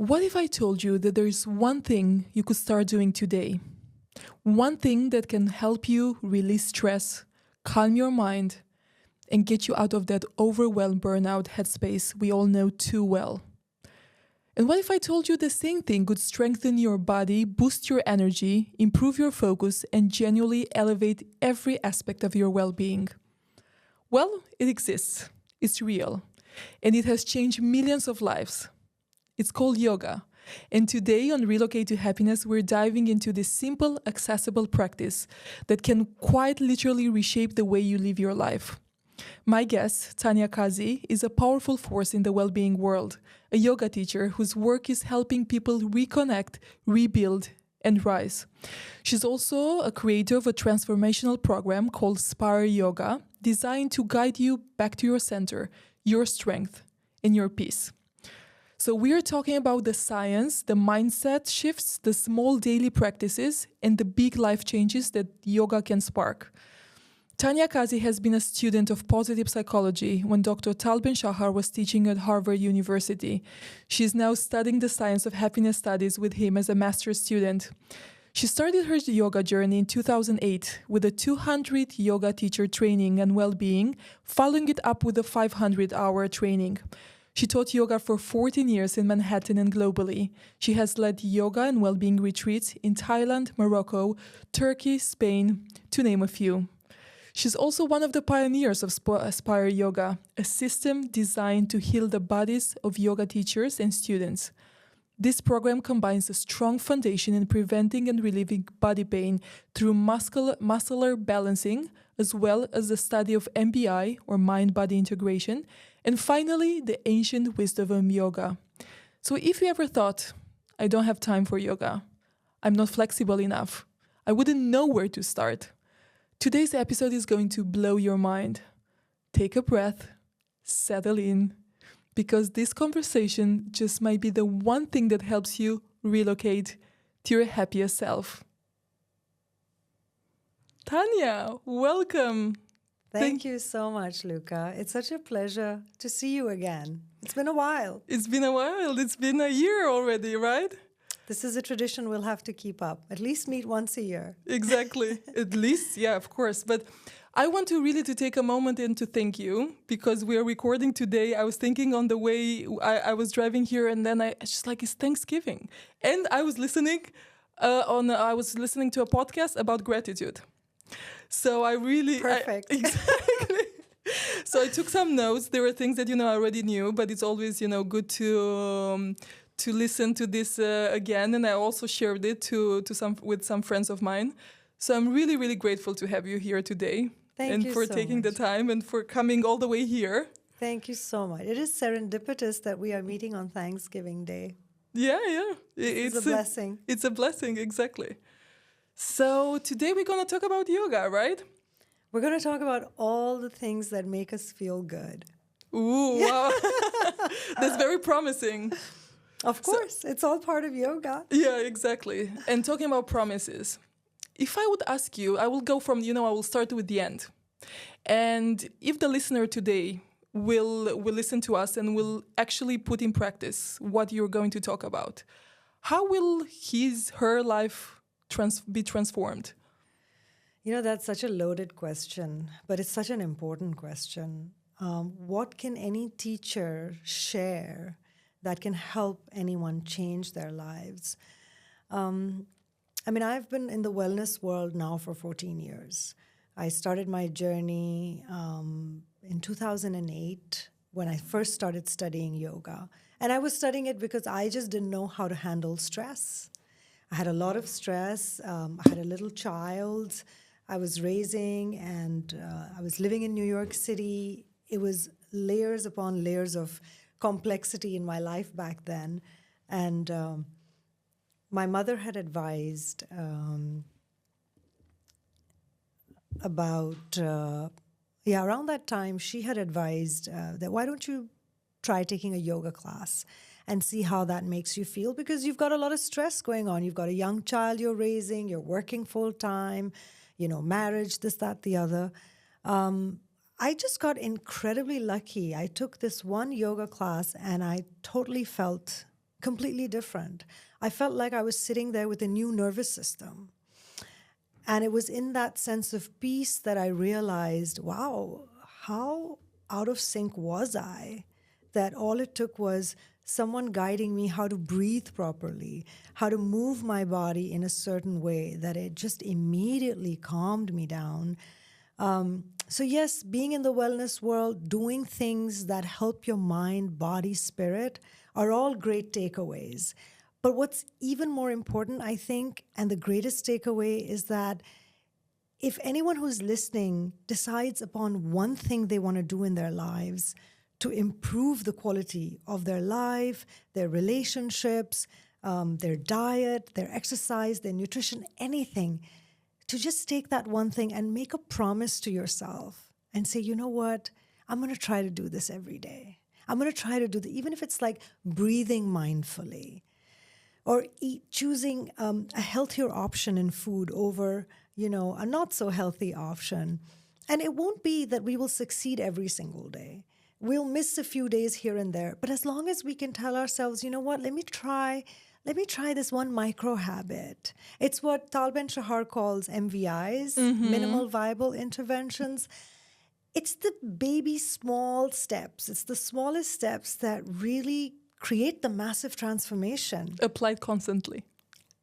What if I told you that there is one thing you could start doing today? One thing that can help you release stress, calm your mind, and get you out of that overwhelmed burnout headspace we all know too well. And what if I told you the same thing could strengthen your body, boost your energy, improve your focus, and genuinely elevate every aspect of your well-being? Well, it exists. It's real. And it has changed millions of lives. It's called yoga. And today on Relocate to Happiness, we're diving into this simple, accessible practice that can quite literally reshape the way you live your life. My guest, Tania Kazi, is a powerful force in the well-being world, a yoga teacher whose work is helping people reconnect, rebuild, and rise. She's also a creator of a transformational program called Spire Yoga, designed to guide you back to your center, your strength, and your peace. So we are talking about the science, the mindset shifts, the small daily practices, and the big life changes that yoga can spark. Tania Kazi has been a student of positive psychology when Dr. Tal Ben-Shahar was teaching at Harvard University. She is now studying the science of happiness studies with him as a master's student. She started her yoga journey in 2008 with a 200 yoga teacher training and well-being, following it up with a 500-hour training. She taught yoga for 14 years in Manhattan and globally. She has led yoga and well-being retreats in Thailand, Morocco, Turkey, Spain, to name a few. She's also one of the pioneers of Spire Yoga, a system designed to heal the bodies of yoga teachers and students. This program combines a strong foundation in preventing and relieving body pain through muscular balancing, as well as the study of MBI, or mind-body integration, and finally, the ancient wisdom of yoga. So if you ever thought, I don't have time for yoga, I'm not flexible enough, I wouldn't know where to start, today's episode is going to blow your mind. Take a breath, settle in, because this conversation just might be the one thing that helps you relocate to your happiest self. Tania, welcome. Thank you so much, Luca. It's such a pleasure to see you again. It's been a while. It's been a while. It's been a year already, right? This is a tradition we'll have to keep up. At least meet once a year. Exactly. At least, yeah, of course. But I want to really take a moment and to thank you, because we are recording today. I was thinking on the way I was driving here, and then it's Thanksgiving. And I was listening to a podcast about gratitude. So I really... Perfect. Exactly. So I took some notes. There were things that, I already knew, but it's always, good to listen to this again. And I also shared it with some friends of mine. So I'm really, really grateful to have you here today. Thank you for so taking much. the time and for coming all the way here. Thank you so much. It is serendipitous that we are meeting on Thanksgiving Day. Yeah. It's a blessing. It's a blessing, exactly. So today we're going to talk about yoga, right? We're going to talk about all the things that make us feel good. Ooh, wow. That's very promising. Of course. It's all part of yoga. Yeah, exactly. And talking about promises, if I would ask you, I will go from, I will start with the end. And if the listener today will listen to us and will actually put in practice what you're going to talk about, how will her life be transformed? That's such a loaded question, but it's such an important question. What can any teacher share that can help anyone change their lives? I've been in the wellness world now for 14 years. I started my journey in 2008 when I first started studying yoga. And I was studying it because I just didn't know how to handle stress. I had a lot of stress. I had a little child I was raising, and I was living in New York City. It was layers upon layers of complexity in my life back then. And my mother had advised around that time, she had advised that why don't you try taking a yoga class and see how that makes you feel, because you've got a lot of stress going on. You've got a young child you're raising, you're working full time, marriage, this, that, the other. I just got incredibly lucky. I took this one yoga class and I totally felt completely different. I felt like I was sitting there with a new nervous system. And it was in that sense of peace that I realized, wow, how out of sync was I? That all it took was someone guiding me how to breathe properly, how to move my body in a certain way, that it just immediately calmed me down. So yes, being in the wellness world, doing things that help your mind, body, spirit are all great takeaways. But what's even more important, I think, and the greatest takeaway is that if anyone who's listening decides upon one thing they want to do in their lives to improve the quality of their life, their relationships, their diet, their exercise, their nutrition, anything, to just take that one thing and make a promise to yourself and say, you know what, I'm going to try to do this every day. I'm going to try to do this, even if it's like breathing mindfully or choosing a healthier option in food over, a not so healthy option. And it won't be that we will succeed every single day. We'll miss a few days here and there. But as long as we can tell ourselves, you know what, let me try this one micro habit. It's what Tal Ben-Shahar calls MVIs, minimal viable interventions. It's the baby small steps. It's the smallest steps that really create the massive transformation. Applied constantly.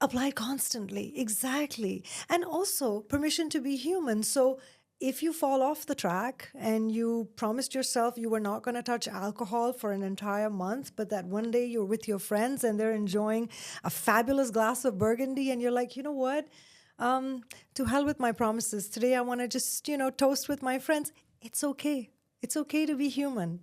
Applied constantly, exactly. And also permission to be human. So if you fall off the track and you promised yourself you were not going to touch alcohol for an entire month, but that one day you're with your friends and they're enjoying a fabulous glass of Burgundy and you're like, you know what? To hell with my promises. Today I want to just, toast with my friends. It's okay. It's okay to be human.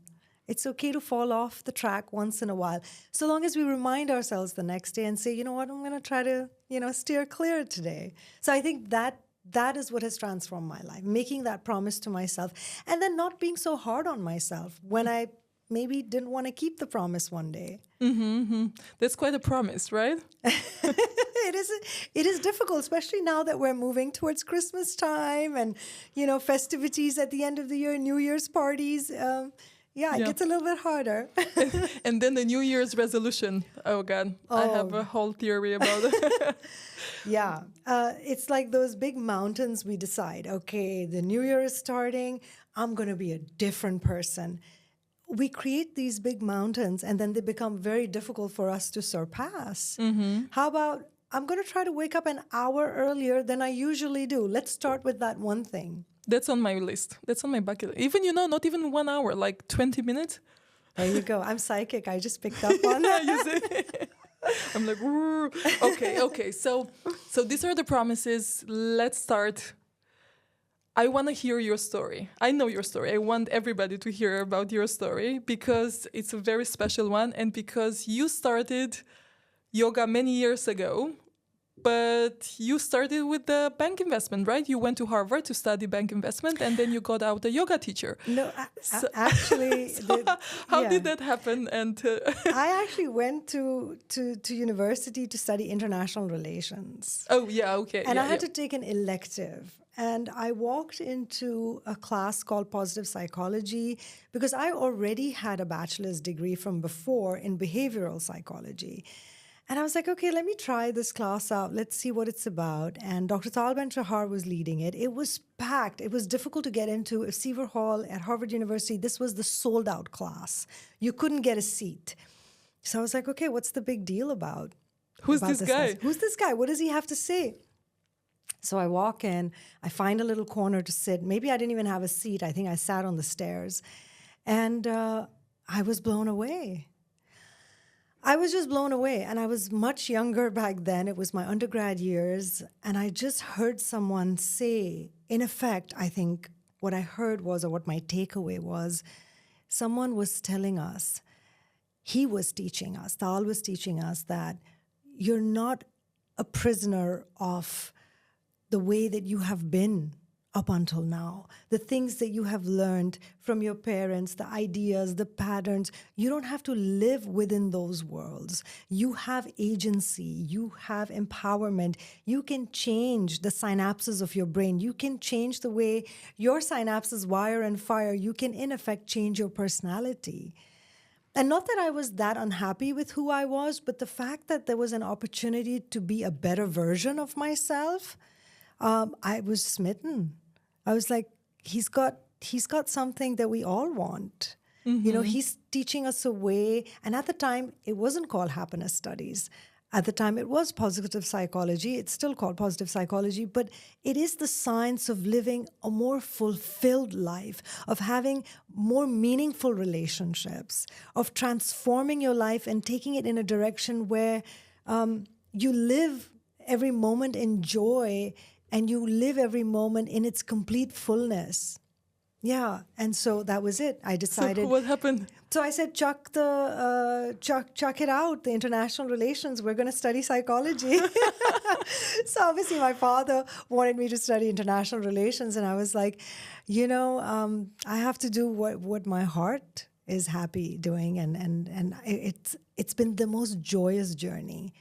It's okay to fall off the track once in a while, so long as we remind ourselves the next day and say, you know what, I'm going to try to, steer clear today. So I think that is what has transformed my life, making that promise to myself and then not being so hard on myself when I maybe didn't want to keep the promise one day. That's quite a promise, right? It is difficult, especially now that we're moving towards Christmas time and, festivities at the end of the year, New Year's parties. It gets a little bit harder. And then the New Year's resolution. Oh, God. I have a whole theory about it. Yeah. It's like those big mountains we decide, okay, the New Year is starting. I'm going to be a different person. We create these big mountains and then they become very difficult for us to surpass. How about, I'm going to try to wake up an hour earlier than I usually do. Let's start with that one thing. That's on my list. That's on my bucket list. Even, not even 1 hour, like 20 minutes. There you go. I'm psychic. I just picked up on that. You see? I'm like, woo. Okay. So these are the promises. Let's start. I want to hear your story. I know your story. I want everybody to hear about your story because it's a very special one and because you started yoga many years ago. But you started with the bank investment, right? You went to Harvard to study bank investment, and then you got out a yoga teacher. No, actually, how did that happen? And I actually went to university to study international relations. Oh yeah, okay. And I had to take an elective, and I walked into a class called Positive Psychology because I already had a bachelor's degree from before in behavioral psychology. And I was like, okay, let me try this class out. Let's see what it's about. And Dr. Tal Ben-Shahar was leading it. It was packed. It was difficult to get into. Seaver Hall at Harvard University, this was the sold-out class. You couldn't get a seat. So I was like, okay, what's the big deal about? Who's this guy? Who's this guy? What does he have to say? So I walk in. I find a little corner to sit. Maybe I didn't even have a seat. I think I sat on the stairs. And I was blown away. I was just blown away, and I was much younger back then. It was my undergrad years, and I just heard someone say, in effect, I think what I heard was, or what my takeaway was, someone was telling us, he was teaching us, Tal was teaching us that you're not a prisoner of the way that you have been up until now, the things that you have learned from your parents, the ideas, the patterns. You don't have to live within those worlds. You have agency. You have empowerment. You can change the synapses of your brain. You can change the way your synapses wire and fire. You can, in effect, change your personality. And not that I was that unhappy with who I was, but the fact that there was an opportunity to be a better version of myself, I was smitten. I was like, he's got something that we all want. You know, he's teaching us a way. And at the time, it wasn't called happiness studies. At the time, it was positive psychology. It's still called positive psychology, but it is the science of living a more fulfilled life, of having more meaningful relationships, of transforming your life and taking it in a direction where you live every moment in joy and you live every moment in its complete fullness. Yeah, and so that was it. I decided. So what happened? So I said, chuck it out. The international relations. We're going to study psychology. So obviously, my father wanted me to study international relations, and I was like, I have to do what my heart is happy doing, and it's been the most joyous journey.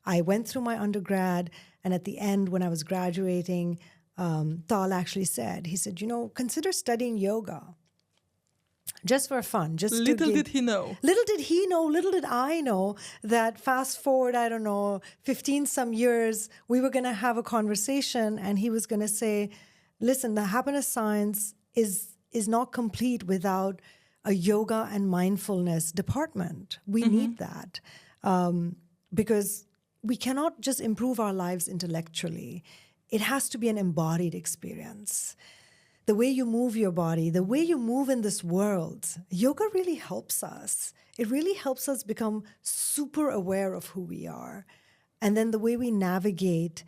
I went through my undergrad, and at the end, when I was graduating, Tal actually said, he said, consider studying yoga. Just for fun. Little did he know. Little did he know, little did I know that fast forward, 15 some years, we were going to have a conversation and he was going to say, listen, the happiness science is not complete without a yoga and mindfulness department. We need that because we cannot just improve our lives intellectually. It has to be an embodied experience. The way you move your body, the way you move in this world, yoga really helps us. It really helps us become super aware of who we are. And then the way we navigate,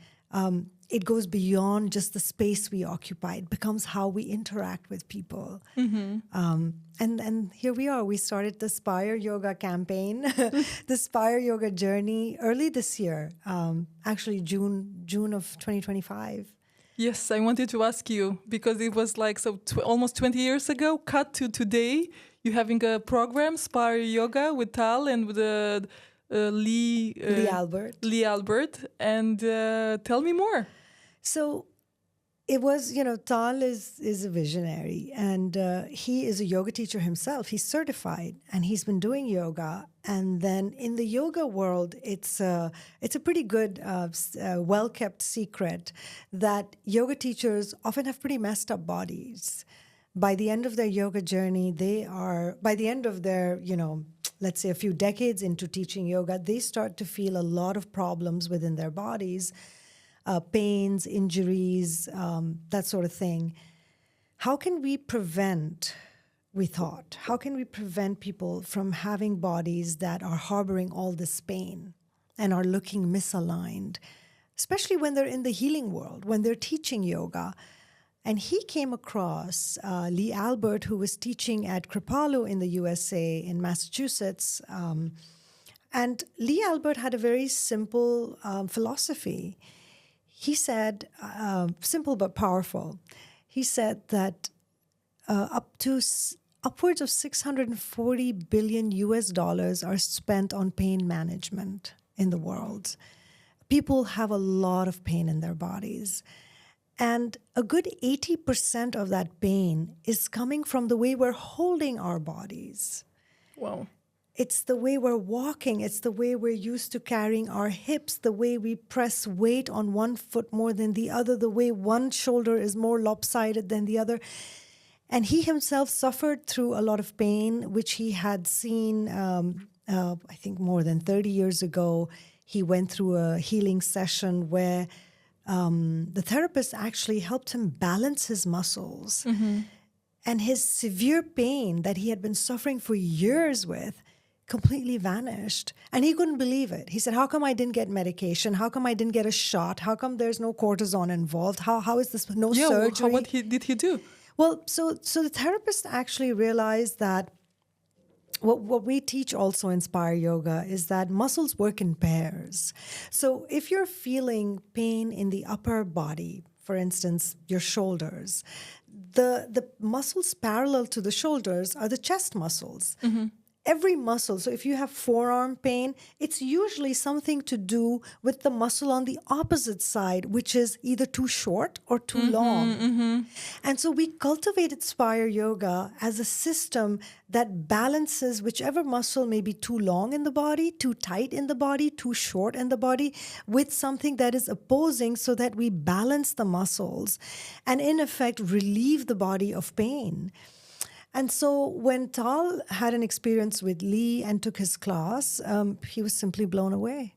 it goes beyond just the space we occupy. It becomes how we interact with people. And here we are. We started the Spire Yoga campaign, the Spire Yoga journey early this year, actually June of 2025. Yes, I wanted to ask you because it was like almost 20 years ago, cut to today. You're having a program, Spire Yoga, with Tal and with Lee Albert. And tell me more. So it was, Tal is a visionary, and he is a yoga teacher himself. He's certified, and he's been doing yoga. And then in the yoga world, it's a pretty good, well-kept secret that yoga teachers often have pretty messed up bodies. By the end of their yoga journey, by the end of their, let's say a few decades into teaching yoga, they start to feel a lot of problems within their bodies. Pains, injuries, that sort of thing. How can we prevent, we thought, how can we prevent people from having bodies that are harboring all this pain and are looking misaligned, especially when they're in the healing world, when they're teaching yoga? And he came across Lee Albert, who was teaching at Kripalu in the USA, in Massachusetts. And Lee Albert had a very simple philosophy. He said, simple but powerful, he said that upwards of $640 billion are spent on pain management in the world. People have a lot of pain in their bodies. And a good 80% of that pain is coming from the way we're holding our bodies. Wow. It's the way we're walking. It's the way we're used to carrying our hips, the way we press weight on one foot more than the other, the way one shoulder is more lopsided than the other. And he himself suffered through a lot of pain, which he had seen, I think more than 30 years ago. He went through a healing session where the therapist actually helped him balance his muscles. And his severe pain that he had been suffering for years with completely vanished. And he couldn't believe it. He said, how come I didn't get medication? How come I didn't get a shot? How come there's no cortisone involved? How is this surgery? What did he do? Well, so the therapist actually realized that what we teach also in Spire Yoga is that muscles work in pairs. So if you're feeling pain in the upper body, for instance, your shoulders, the muscles parallel to the shoulders are the chest muscles. every muscle. So if you have forearm pain, it's usually something to do with the muscle on the opposite side, which is either too short or too long. And so we cultivated Spire Yoga as a system that balances whichever muscle may be too long in the body, too tight in the body, too short in the body, with something that is opposing, so that we balance the muscles and in effect relieve the body of pain. And so when Tal had an experience with Lee and took his class, he was simply blown away.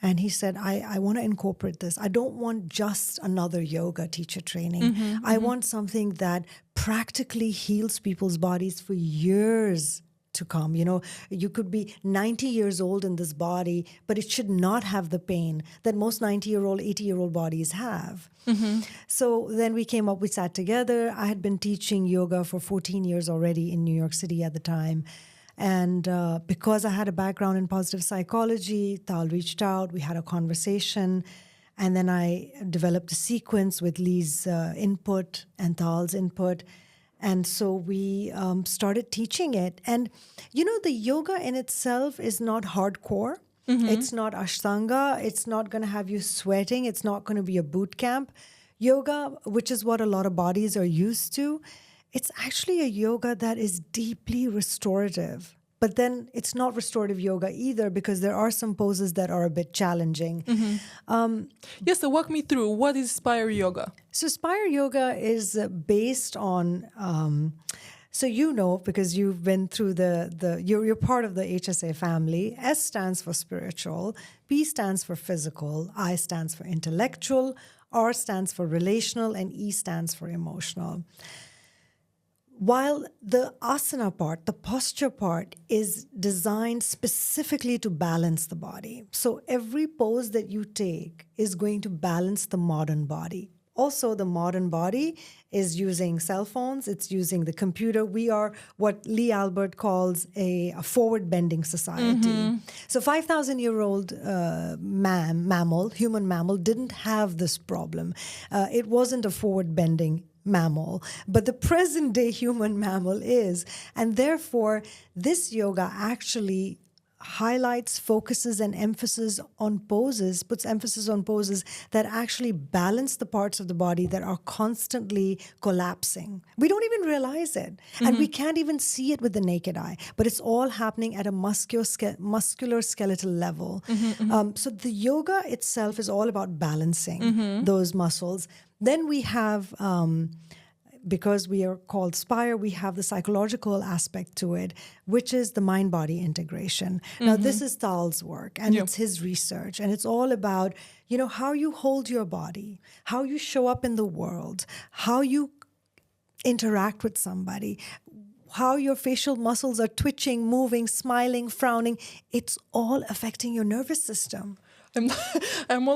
And he said, I want to incorporate this. I don't want just another yoga teacher training. I want something that practically heals people's bodies for years to come. You know, you could be 90 years old in this body, but it should not have the pain that most 90-year-old, 80-year-old bodies have. So then we sat together. I had been teaching yoga for 14 years already in New York City at the time. And because I had a background in positive psychology, Tal reached out, we had a conversation, and then I developed a sequence with Lee's input and Tal's input. And so we started teaching it. And, you know, the yoga in itself is not hardcore. It's not Ashtanga. It's not going to have you sweating. It's not going to be a boot camp. Yoga, which is what a lot of bodies are used to, it's actually a yoga that is deeply restorative. But then it's not restorative yoga either, because there are some poses that are a bit challenging. Yes, so walk me through. What is Spire Yoga? So Spire Yoga is based on... So you know, because you've been through you're part of the HSA family. S stands for spiritual, P stands for physical, I stands for intellectual, R stands for relational, and E stands for emotional. While the asana part, the posture part, is designed specifically to balance the body. So every pose that you take is going to balance the modern body. Also, the modern body is using cell phones. It's using the computer. We are what Lee Albert calls a forward-bending society. So 5,000-year-old human mammal, didn't have this problem. It wasn't a forward-bending mammal, but the present-day human mammal is. And therefore, this yoga actually highlights, focuses, and puts emphasis on poses that actually balance the parts of the body that are constantly collapsing. We don't even realize it. And we can't even see it with the naked eye, but it's all happening at a muscular skeletal level. So the yoga itself is all about balancing those muscles. Then we have... because we are called Spire, we have the psychological aspect to it, which is the mind-body integration. Now, this is Tal's work, and it's his research, and it's all about, you know, how you hold your body, how you show up in the world, how you interact with somebody, how your facial muscles are twitching, moving, smiling, frowning. It's all affecting your nervous system. I'm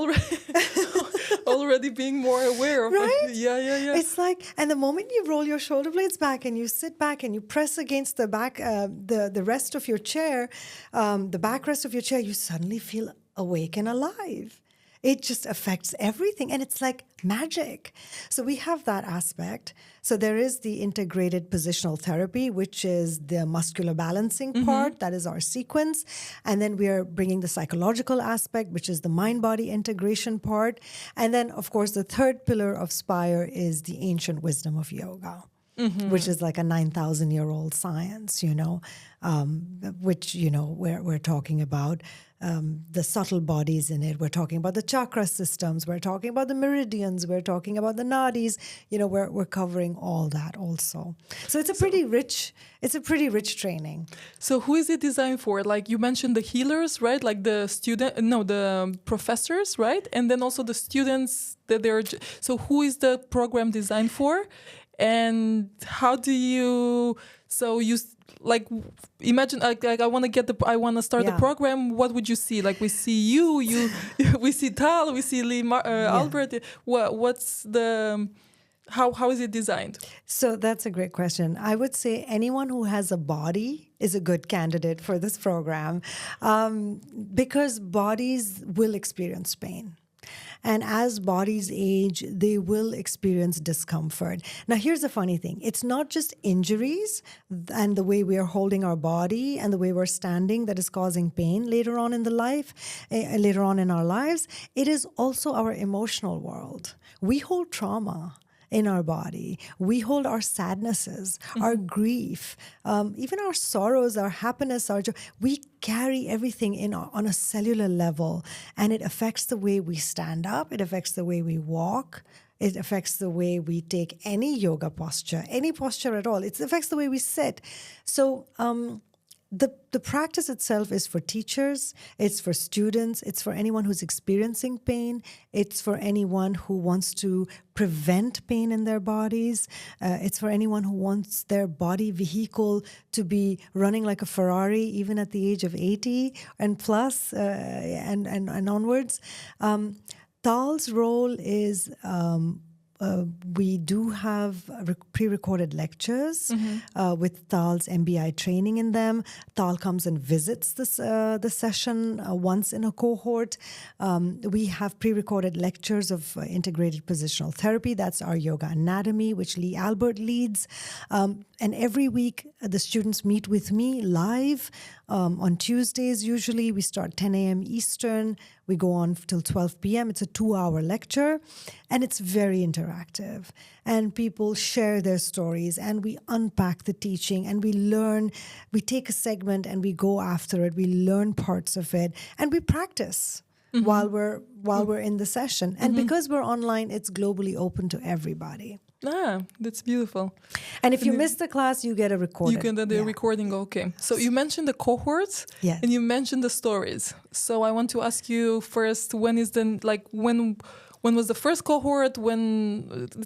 already being more aware of right? it. Yeah. It's like, and the moment you roll your shoulder blades back and you sit back and you press against the back, the rest of your chair, the backrest of your chair, you suddenly feel awake and alive. It just affects everything, and it's like magic. So we have that aspect. So there is the integrated positional therapy, which is the muscular balancing part. That is our sequence. And then we are bringing the psychological aspect, which is the mind-body integration part. And then, of course, the third pillar of Spire is the ancient wisdom of yoga, which is like a 9,000-year-old science, you know, which, you know, we're talking about the subtle bodies in it. We're talking about the chakra systems. We're talking about the meridians. We're talking about the nadis. You know, we're covering all that also. So it's a pretty rich training. So who is it designed for? Like you mentioned the healers, right? Like the the professors, right? And then also the students that so who is the program designed for? And how do you, imagine like I want to start the program. What would you see? Like we see you, we see Tal, we see Lee, Albert. How is it designed? So that's a great question. I would say anyone who has a body is a good candidate for this program, because bodies will experience pain. And as bodies age, they will experience discomfort. Now, here's the funny thing. It's not just injuries and the way we are holding our body and the way we're standing that is causing pain later on in later on in our lives. It is also our emotional world. We hold trauma in our body. We hold our sadnesses, our grief, even our sorrows, our happiness, our joy. We carry everything on a cellular level, and it affects the way we stand up. It affects the way we walk. It affects the way we take any yoga posture, any posture at all. It affects the way we sit. So the practice itself is for teachers, it's for students, it's for anyone who's experiencing pain, it's for anyone who wants to prevent pain in their bodies, it's for anyone who wants their body vehicle to be running like a Ferrari even at the age of 80 and plus and onwards. Tal's role is we do have pre-recorded lectures with Tal's MBI training in them. Tal comes and visits the session once in a cohort. We have pre-recorded lectures of integrated positional therapy. That's our yoga anatomy, which Lee Albert leads. And every week, the students meet with me live on Tuesdays. Usually, we start 10 a.m. Eastern. We go on till 12 p.m. It's a 2-hour lecture, and it's very interactive. And people share their stories, and we unpack the teaching, and we learn. We take a segment, and we go after it. We learn parts of it, and we practice while we're in the session. And because we're online, it's globally open to everybody. Ah, that's beautiful. And if you miss the class, you get a recording. You get the recording, okay. So you mentioned the cohorts, Yes. and you mentioned the stories. So I want to ask you first, when was the first cohort?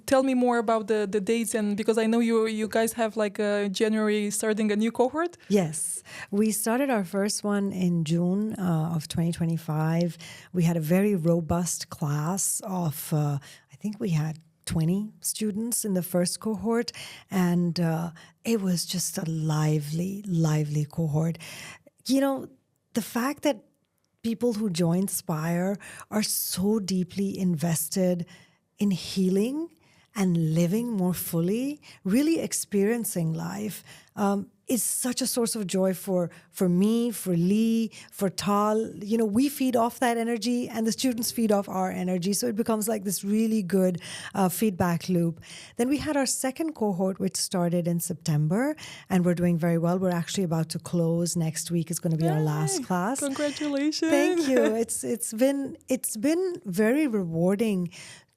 Tell me more about the dates, and because I know you guys have like January starting a new cohort. Yes, we started our first one in June of 2025. We had a very robust class of, I think we had 20 students in the first cohort, and it was just a lively cohort. You know, the fact that people who join Spire are so deeply invested in healing and living more fully, really experiencing life, is such a source of joy for me, for Lee, for Tal. You know, we feed off that energy and the students feed off our energy. So it becomes like this really good feedback loop. Then we had our second cohort, which started in September, and we're doing very well. We're actually about to close next week. It's going to be our last class. Congratulations. Thank you. It's been very rewarding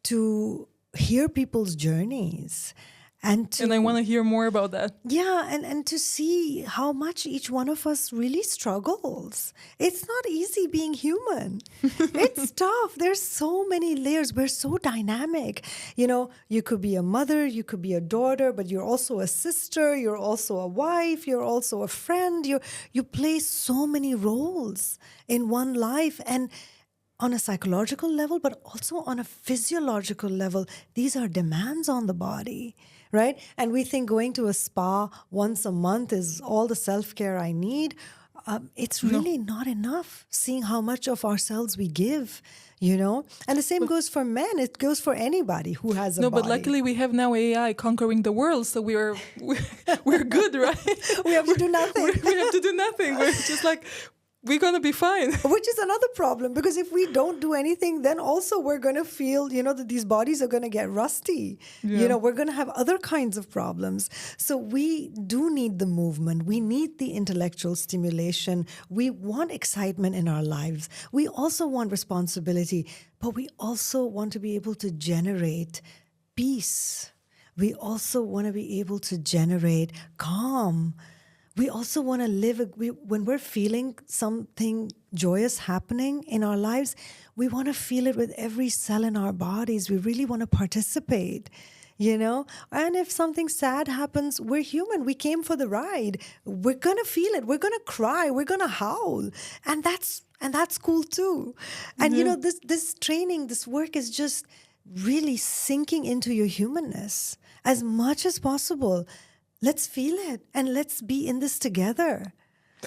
to hear people's journeys. And I want to hear more about that. Yeah, and to see how much each one of us really struggles. It's not easy being human. It's tough. There's so many layers. We're so dynamic. You know, you could be a mother, you could be a daughter, but you're also a sister, you're also a wife, you're also a friend. You play so many roles in one life, and on a psychological level, but also on a physiological level, these are demands on the body, right? And we think going to a spa once a month is all the self-care I need. It's really not enough, seeing how much of ourselves we give, you know? And the same goes for men. It goes for anybody who has a body. But luckily we have now AI conquering the world, so we're good, right? We have to do nothing. We have to do nothing. We're just like, we're going to be fine. Which is another problem, because if we don't do anything, then also we're going to feel, you know, that these bodies are going to get rusty. Yeah. You know, we're going to have other kinds of problems. So we do need the movement. We need the intellectual stimulation. We want excitement in our lives. We also want responsibility, but we also want to be able to generate peace. We also want to be able to generate calm. We also want to live, when we're feeling something joyous happening in our lives, we want to feel it with every cell in our bodies. We really want to participate, you know? And if something sad happens, we're human. We came for the ride. We're going to feel it. We're going to cry. We're going to howl. And that's cool too. And, you know, this training, this work is just really sinking into your humanness as much as possible. Let's feel it, and let's be in this together.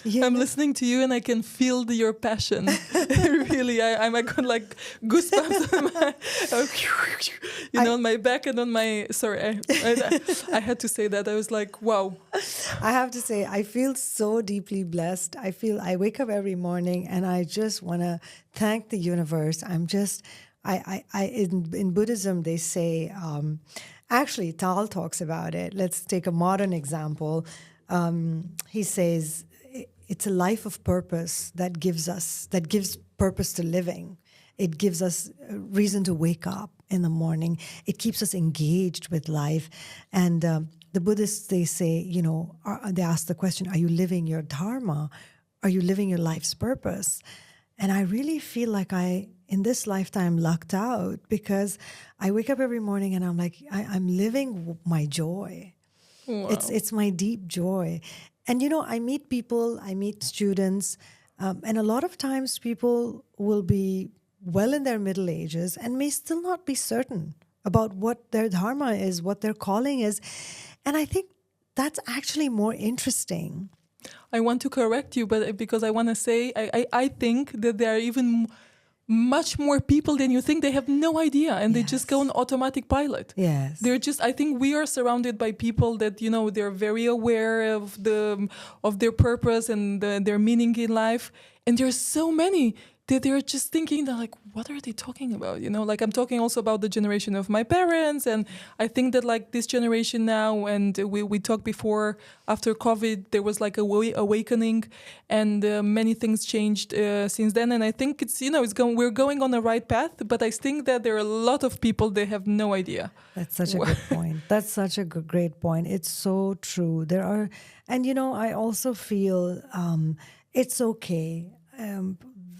You I'm know? listening to you and I can feel your passion. Really, I'm like, got like goosebumps on my, on my back and on my. Sorry, I had to say that. I was like, wow. I have to say, I feel so deeply blessed. I wake up every morning and I just want to thank the universe. In Buddhism, they say, actually, Tal talks about it. Let's take a modern example. He says, it's a life of purpose that gives purpose to living. It gives us a reason to wake up in the morning. It keeps us engaged with life. And the Buddhists, they say, they ask the question, are you living your dharma? Are you living your life's purpose? And I really feel like in this lifetime, lucked out, because I wake up every morning and I'm like, I'm living my joy. Wow. It's my deep joy. And, I meet people, I meet students, and a lot of times people will be well in their middle ages and may still not be certain about what their dharma is, what their calling is. And I think that's actually more interesting. I want to correct you, but because I want to say, I think that there are even much more people than you think. They have no idea, and they just go on automatic pilot. Yes. I think we are surrounded by people that, they're very aware of their purpose and their meaning in life. And there's so many that they're just thinking, they're like, what are they talking about? Like I'm talking also about the generation of my parents. And I think that like this generation now, and we talked before, after COVID, there was like a awakening, and many things changed since then. And I think we're going on the right path, but I think that there are a lot of people that have no idea. That's such a good point. That's such a great point. It's so true. There are, and I also feel it's okay.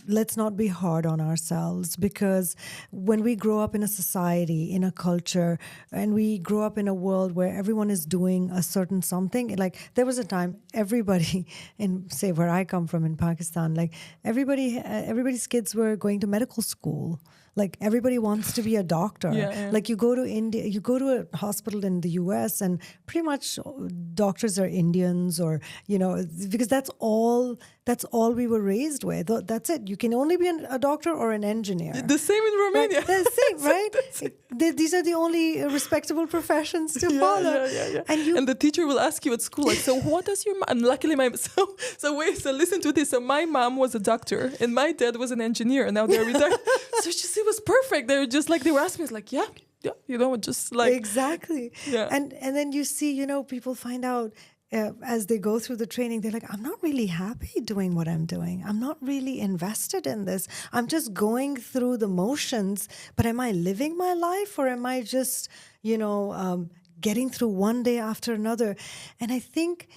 Let's not be hard on ourselves, because when we grow up in a society, in a culture, and we grow up in a world where everyone is doing a certain something, like there was a time everybody in, say, where I come from in Pakistan, like everybody's kids were going to medical school. Like everybody wants to be a doctor. Yeah. Like you go to India, you go to a hospital in the US, and pretty much doctors are Indians, or because that's all we were raised with. That's it. You can only be a doctor or an engineer. The same in Romania. Right? The same, right? These are the only respectable professions to follow. Yeah. And the teacher will ask you at school, like, so what does your mom? And luckily, so listen to this. So my mom was a doctor, and my dad was an engineer. And now they're retired. So it was perfect. They were just like, they were asking me, like, yeah, just like exactly. Yeah. And then you see, people find out as they go through the training, they're like, I'm not really happy doing what I'm doing. I'm not really invested in this. I'm just going through the motions. But am I living my life, or am I just, getting through one day after another? And I think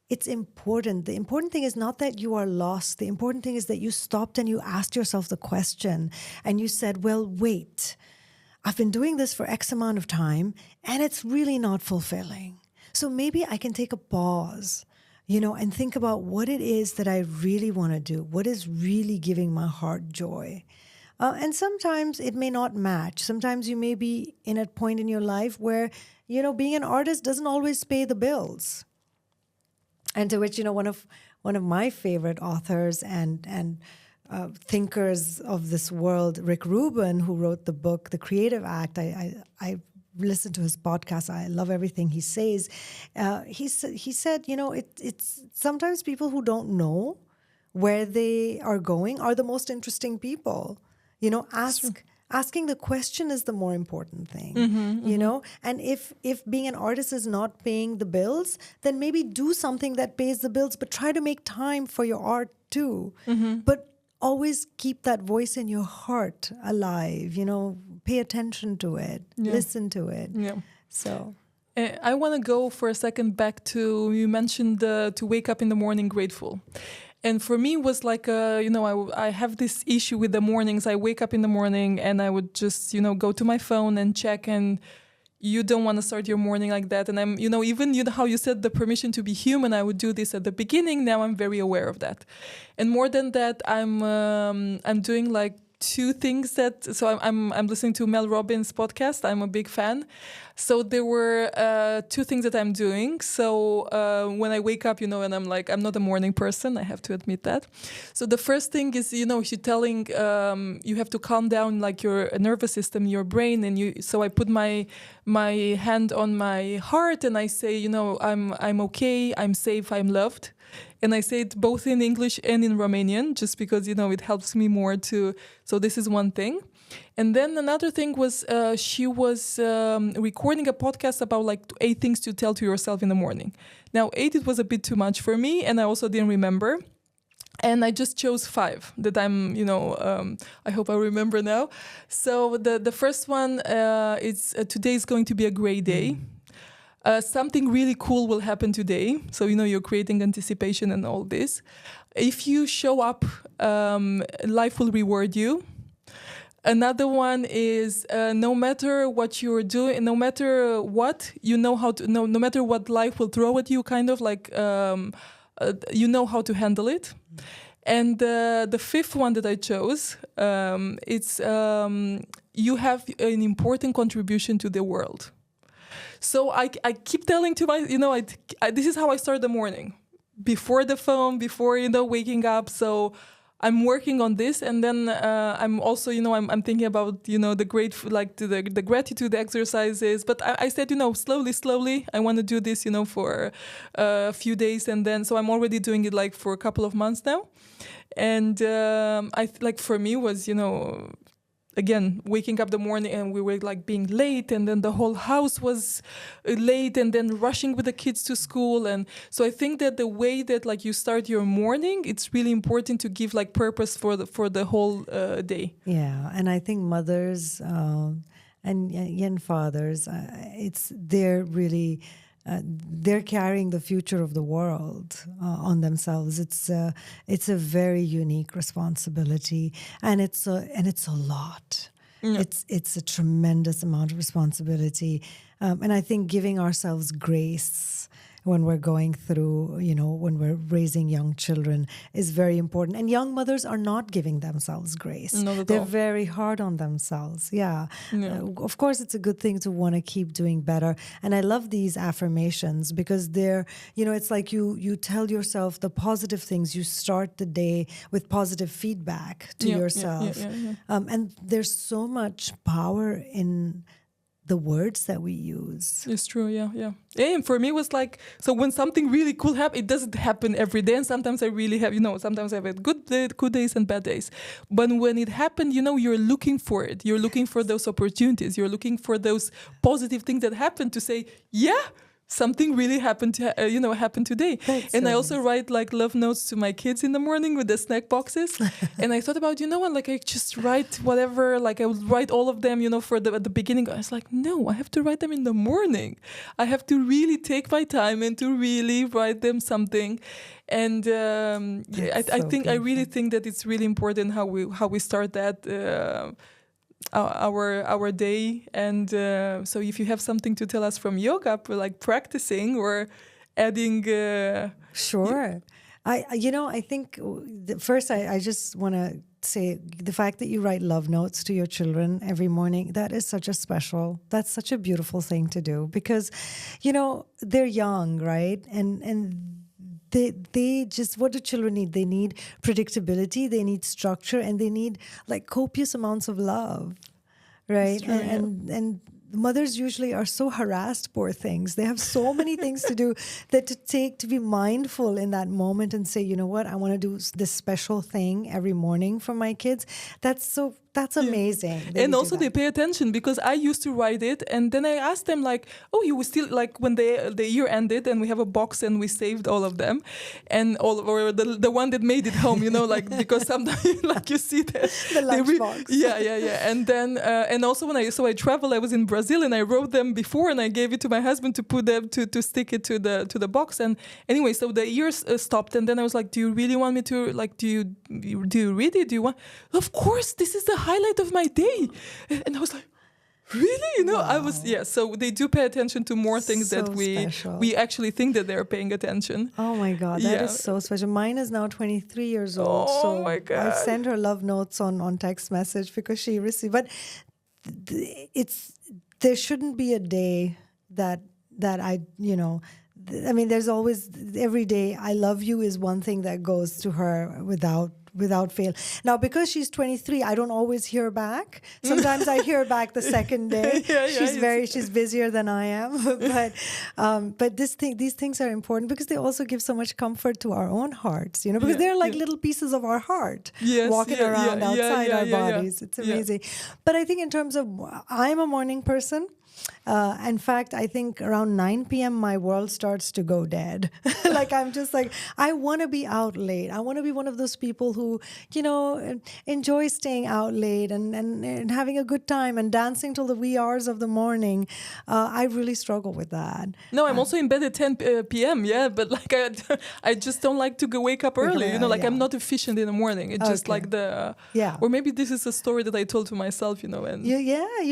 it's important. The important thing is not that you are lost. The important thing is that you stopped and you asked yourself the question, and you said, well, wait, I've been doing this for X amount of time and it's really not fulfilling. So maybe I can take a pause, and think about what it is that I really want to do. What is really giving my heart joy? And sometimes it may not match. Sometimes you may be in a point in your life where, being an artist doesn't always pay the bills. And to which, one of my favorite authors and thinkers of this world, Rick Rubin, who wrote the book, The Creative Act, I listened to his podcast. I love everything he says. He said, it's sometimes people who don't know where they are going are the most interesting people. Asking the question is the more important thing, And if being an artist is not paying the bills, then maybe do something that pays the bills, but try to make time for your art too. But always keep that voice in your heart alive, pay attention to it, listen to it. Yeah. So I want to go for a second back to, you mentioned to wake up in the morning grateful. And for me, it was like, I have this issue with the mornings. I wake up in the morning and I would just, go to my phone and check, and you don't want to start your morning like that. And I'm, even how you said the permission to be human, I would do this at the beginning. Now I'm very aware of that. And more than that, I'm doing like two things that. So I'm listening to Mel Robbins' podcast. I'm a big fan. So there were two things that I'm doing. So when I wake up, and I'm like, I'm not a morning person. I have to admit that. So the first thing is, she's telling you have to calm down like your nervous system, your brain, and So I put my hand on my heart and I say, I'm okay, I'm safe, I'm loved. And I say it both in English and in Romanian, just because, it helps me more to. So this is one thing. And then another thing was she was recording a podcast about like 8 things to tell to yourself in the morning. Now, 8, it was a bit too much for me, and I also didn't remember. And I just chose 5 that I'm, I hope I remember now. So the first one is today is going to be a great day. Something really cool will happen today. So, you're creating anticipation and all this. If you show up, life will reward you. Another one is no matter what you're doing, no matter what, how to, no matter what life will throw at you, kind of like, you know how to handle it. And the 5th one that I chose, it's you have an important contribution to the world. So I keep telling to my, this is how I start the morning. Before the phone, before, waking up. So I'm working on this, and then I'm also, I'm thinking about, the the gratitude exercises. But I said, slowly, I want to do this, for a few days, and then so I'm already doing it like for a couple of months now, and for me was, again, waking up the morning and we were like being late, and then the whole house was late, and then rushing with the kids to school. And so I think that the way that like you start your morning, it's really important to give like purpose for the whole day. Yeah, and I think mothers and young fathers, they're really. They're carrying the future of the world on themselves. It's a very unique responsibility, and it's a lot. Yeah. It's a tremendous amount of responsibility, and I think giving ourselves grace when we're going through, when we're raising young children is very important. And young mothers are not giving themselves grace. They're very hard on themselves. Yeah. Of course, it's a good thing to want to keep doing better. And I love these affirmations because they're, it's like you tell yourself the positive things. You start the day with positive feedback to yourself. And there's so much power in the words that we use. It's true, yeah. And for me, it was like, so when something really cool happens, it doesn't happen every day. And sometimes I really have, sometimes I have good days and bad days. But when it happened, you're looking for it. You're looking for those opportunities. You're looking for those positive things that happen to say, yeah, something really happened happened today. That's and so I also write like love notes to my kids in the morning with the snack boxes. And I thought about, I just write whatever, like I would write all of them, at the beginning. I was like, no, I have to write them in the morning. I have to really take my time and to really write them something. And I really think that it's really important how we start that our day. And so if you have something to tell us from yoga, like practicing or adding sure. I think first I just want to say the fact that you write love notes to your children every morning, that's such a beautiful thing to do, because they're young, right? And they just, what do children need? They need predictability, they need structure, and they need like copious amounts of love, right? True, and mothers usually are so harassed, poor things. They have so many things to do, that to be mindful in that moment and say, you know what, I want to do this special thing every morning for my kids. That's amazing. And also they pay attention, because I used to write it, and then I asked them like, oh, you were still, like when the year ended and we have a box and we saved all of them, and or the one that made it home, like, because sometimes like you see that the lunchbox. Yeah. And then and also when I traveled, I was in Brazil and I wrote them before and I gave it to my husband to put them to stick it to the box. And anyway, so the years stopped, and then I was like, do you really want me to, like, do you read it? Do you want? Of course, this is the highlight of my day. And I was like, Really? I was, Wow. so they do pay attention to more things that So special. we actually think that they're paying attention. Oh my God, that is Yeah. so special. Mine is now 23 years old, Oh so my I God. send her love notes on text message because she received. But it's there shouldn't be a day that I I mean, there's always every day. I love you is one thing that goes to her without fail. Now, because she's 23, I don't always hear back. Sometimes I hear back the second day. Yeah, She's busier than I am. But these things are important because they also give so much comfort to our own hearts. Because Yeah, they're like yeah. little pieces of our heart Yes, walking yeah, around yeah, yeah, outside yeah, our yeah, yeah. bodies. It's Yeah. amazing. But I think in terms of, I'm a morning person. In fact, I think around 9 p.m. my world starts to go dead. Like I'm just like, I want to be out late. I want to be one of those people who, enjoy staying out late and having a good time and dancing till the wee hours of the morning. I really struggle with that. No, I'm also in bed at 10 p.m. Yeah, but like I just don't like to wake up early. Like I'm Yeah. not efficient in the morning. It's just Okay. like Yeah. or maybe this is a story that I told to myself. And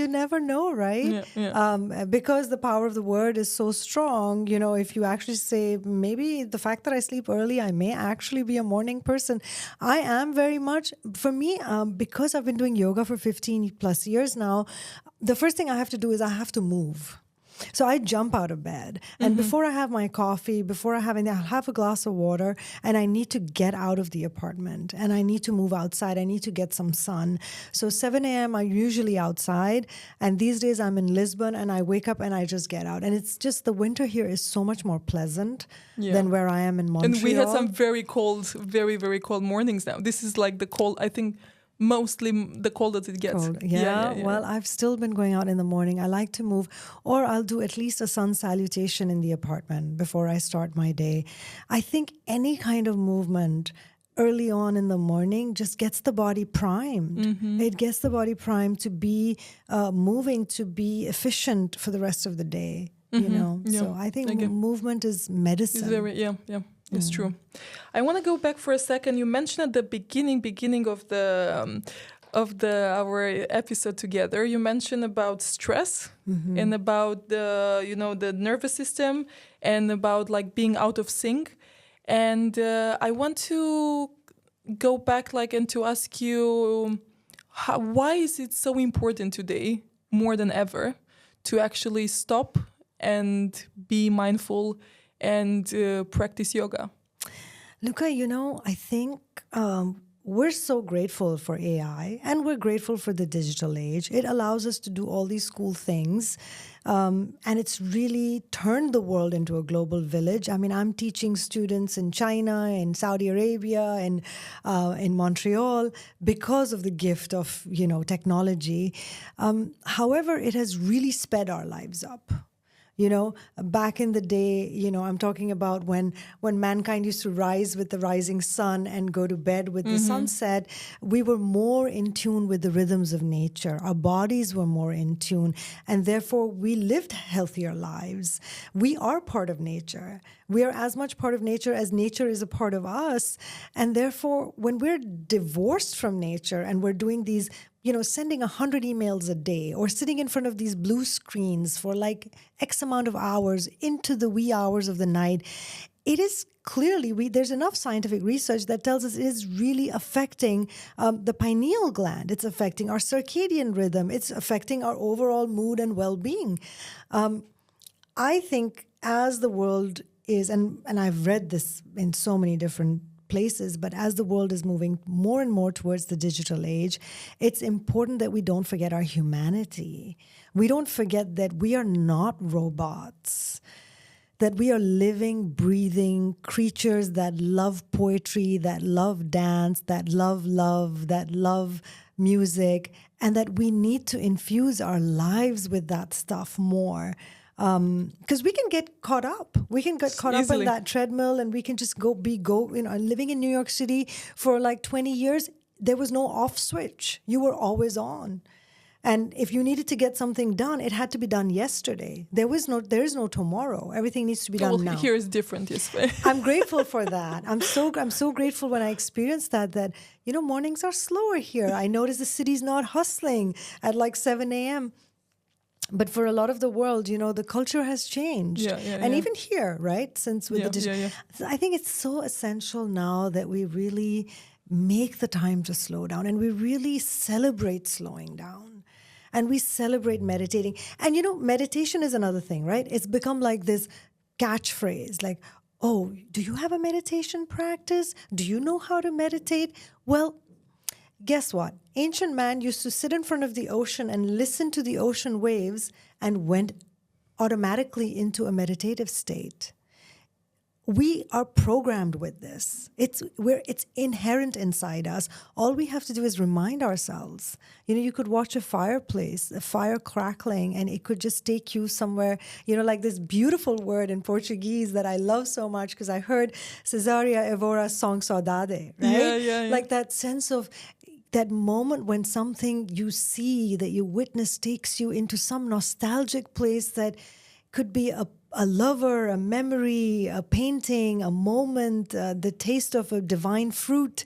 You never know, right? Yeah. Because the power of the word is so strong, if you actually say, maybe the fact that I sleep early, I may actually be a morning person. I am very much, for me, because I've been doing yoga for 15 plus years now, the first thing I have to do is I have to move. So I jump out of bed, and before I have my coffee, before I have anything, I'll have a glass of water, and I need to get out of the apartment, and I need to move outside. I need to get some sun. So 7 a.m. I'm usually outside, and these days I'm in Lisbon, and I wake up and I just get out. And it's just the winter here is so much more pleasant than where I am in Montreal. And we had some very cold, very, very cold mornings now. This is like the cold, I think, mostly the coldest it gets. Cold. Yeah. Well, I've still been going out in the morning. I like to move, or I'll do at least a sun salutation in the apartment before I start my day. I think any kind of movement early on in the morning just gets the body primed. It gets the body primed to be moving, to be efficient for the rest of the day. Yeah. So I think movement is medicine. It's very it's true. I want to go back for a second. You mentioned at the beginning of our episode together, you mentioned about stress and about the nervous system and about like being out of sync. And I want to go back and to ask you, why is it so important today more than ever to actually stop and be mindful and practice yoga? Luca, I think we're so grateful for AI and we're grateful for the digital age. It allows us to do all these cool things. And it's really turned the world into a global village. I mean, I'm teaching students in China, in Saudi Arabia, and in Montreal because of the gift of, technology. However, it has really sped our lives up. Back in the day, I'm talking about when mankind used to rise with the rising sun and go to bed with the sunset, we were more in tune with the rhythms of nature. Our bodies were more in tune, and therefore we lived healthier lives. We are part of nature. We are as much part of nature as nature is a part of us. And therefore, when we're divorced from nature and we're doing these sending 100 emails a day or sitting in front of these blue screens for like X amount of hours into the wee hours of the night, it is clearly, there's enough scientific research that tells us it is really affecting the pineal gland. It's affecting our circadian rhythm. It's affecting our overall mood and well-being. I think as the world is, and I've read this in so many different places, but as the world is moving more and more towards the digital age, it's important that we don't forget our humanity. We don't forget that we are not robots, that we are living, breathing creatures that love poetry, that love dance, that love love, that love music, and that we need to infuse our lives with that stuff more. Because we can get caught up. We can get caught up in that treadmill, and we can just go. Living in New York City for like 20 years, there was no off switch. You were always on. And if you needed to get something done, it had to be done yesterday. There is no tomorrow. Everything needs to be done now. Here is different this way. I'm grateful for that. I'm so grateful when I experienced that mornings are slower here. I notice the city's not hustling at like 7 a.m. But for a lot of the world, the culture has changed. And even here, right? Since with I think it's so essential now that we really make the time to slow down, and we really celebrate slowing down, and we celebrate meditating. And meditation is another thing, right? It's become like this catchphrase, like, oh, do you have a meditation practice? Do you know how to meditate? Well, guess what? Ancient man used to sit in front of the ocean and listen to the ocean waves and went automatically into a meditative state. We are programmed with this. It's inherent inside us. All we have to do is remind ourselves. You could watch a fireplace, a fire crackling, and it could just take you somewhere, like this beautiful word in Portuguese that I love so much because I heard Cesaria Evora's song Saudade, right? Like that sense of that moment when something you see, that you witness, takes you into some nostalgic place that could be a lover, a memory, a painting, a moment, the taste of a divine fruit.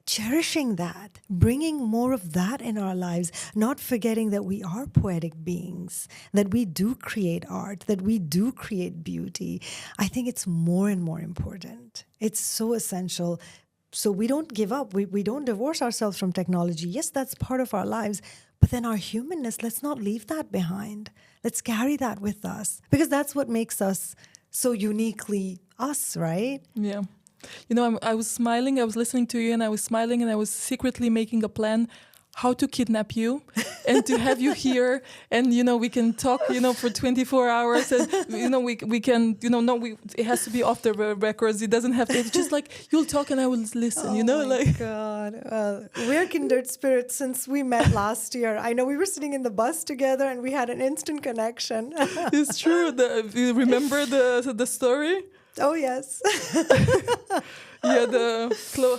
Cherishing that, bringing more of that in our lives, not forgetting that we are poetic beings, that we do create art, that we do create beauty. I think it's more and more important. It's so essential. So we don't give up. We don't divorce ourselves from technology. Yes, that's part of our lives. But then our humanness, let's not leave that behind. Let's carry that with us. Because that's what makes us so uniquely us, right? Yeah. I was smiling. I was listening to you and I was smiling and I was secretly making a plan how to kidnap you and to have you here, and we can talk for 24 hours, and we can it has to be off the records. It doesn't have to. It's just like you'll talk and I will listen. Oh my God! Well, we're kindred spirits since we met last year. I know we were sitting in the bus together and we had an instant connection. It's true. You remember the story? Oh yes. Yeah,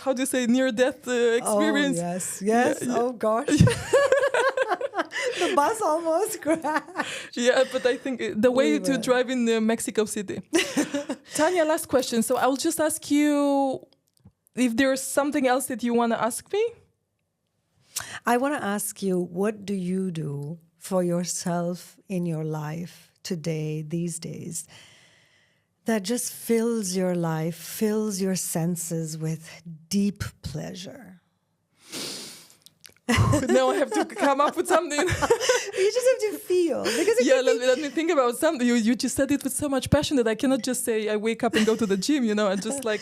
how do you say, near-death experience? Oh yes. Yeah. Oh gosh. The bus almost crashed. Yeah, but I think the way to drive in Mexico City. Tania, last question. So I'll just ask you if there's something else that you want to ask me. I want to ask you, what do you do for yourself in your life today, these days, that just fills your life, fills your senses with deep pleasure? Now I have to come up with something. You just have to feel. Because let me think about something. You just said it with so much passion that I cannot just say I wake up and go to the gym, I just like...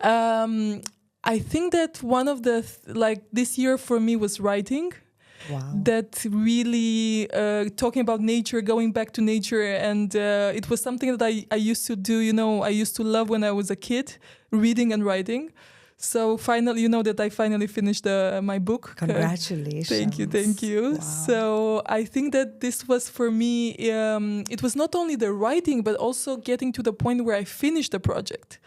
I think that one of the, this year for me was writing. Wow. That really talking about nature, going back to nature, and it was something that I used to do. I used to love when I was a kid, reading and writing. So finally, that I finally finished my book. Congratulations! Thank you. Wow. So I think that this was for me. It was not only the writing, but also getting to the point where I finished the project.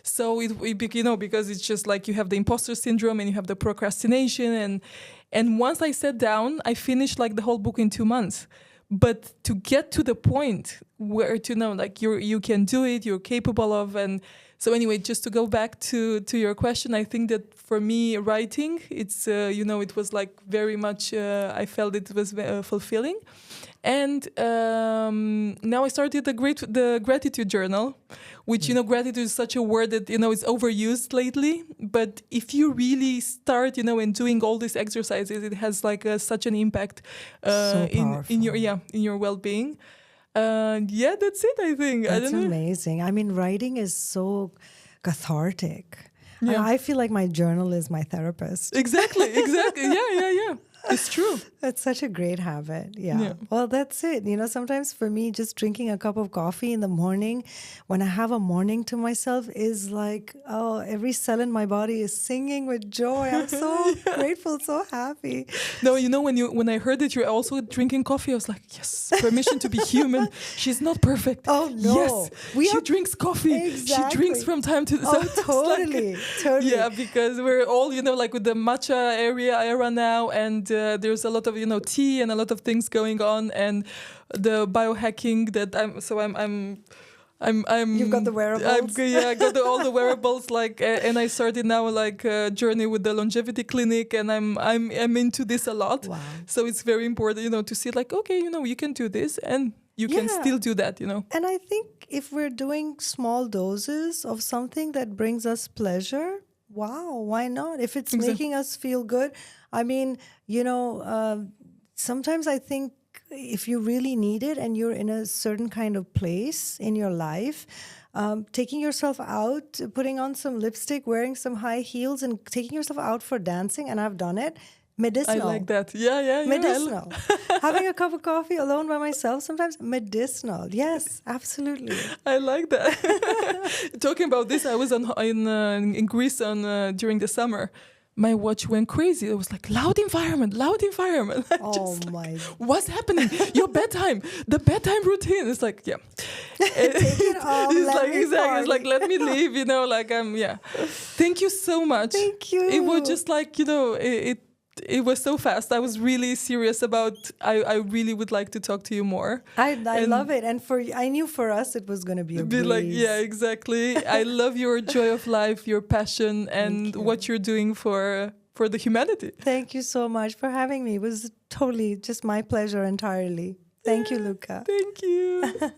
So because it's just like you have the imposter syndrome and you have the procrastination, and once I sat down, I finished the whole book in 2 months. But to get to the point where you can do it, you're capable of, and so anyway, just to go back to your question, I think that for me, writing, it's it was very much. I felt it was fulfilling, and now I started the gratitude journal, which gratitude is such a word that is overused lately. But if you really start, in doing all these exercises, it has such an impact so in your well-being. That's it, I think. That's amazing. I mean, writing is so cathartic. Yeah. I feel like my journal is my therapist. Exactly. Yeah. It's true. That's such a great habit. Yeah. Well, that's it. Sometimes for me, just drinking a cup of coffee in the morning, when I have a morning to myself, is like, oh, every cell in my body is singing with joy. I'm so grateful, so happy. No, when I heard that you're also drinking coffee, I was like, yes, permission to be human. She's not perfect. Oh, no. Yes, she drinks coffee. Exactly. She drinks from time to time. Oh, totally. Yeah, because we're all, with the matcha era now, and there's a lot of tea and a lot of things going on, and the biohacking that You've got the wearables. I got all the wearables, like, and I started now like a journey with the longevity clinic, and I'm into this a lot. Wow. So it's very important, to see like, okay, you can do this, and you can still do that. And I think if we're doing small doses of something that brings us pleasure, wow, why not? If it's making us feel good, I mean, sometimes I think if you really need it and you're in a certain kind of place in your life, taking yourself out, putting on some lipstick, wearing some high heels, and taking yourself out for dancing, and I've done it, medicinal. I like that. Yeah. Medicinal. Having a cup of coffee alone by myself, sometimes medicinal. Yes, absolutely. I like that. Talking about this, I was in Greece during the summer. My watch went crazy. It was like, loud environment. Oh my. What's happening? Your bedtime. The bedtime routine. It's like, yeah. Take it off. It's like, let me leave, Thank you so much. Thank you. It was just like, it was so fast. I was really serious about, I really would like to talk to you more. I love it. And I knew for us it was going to be a breeze. Like, yeah, exactly. I love your joy of life, your passion, and what you're doing for the humanity. Thank you so much for having me. It was totally just my pleasure entirely. Thank you, Luca. Thank you.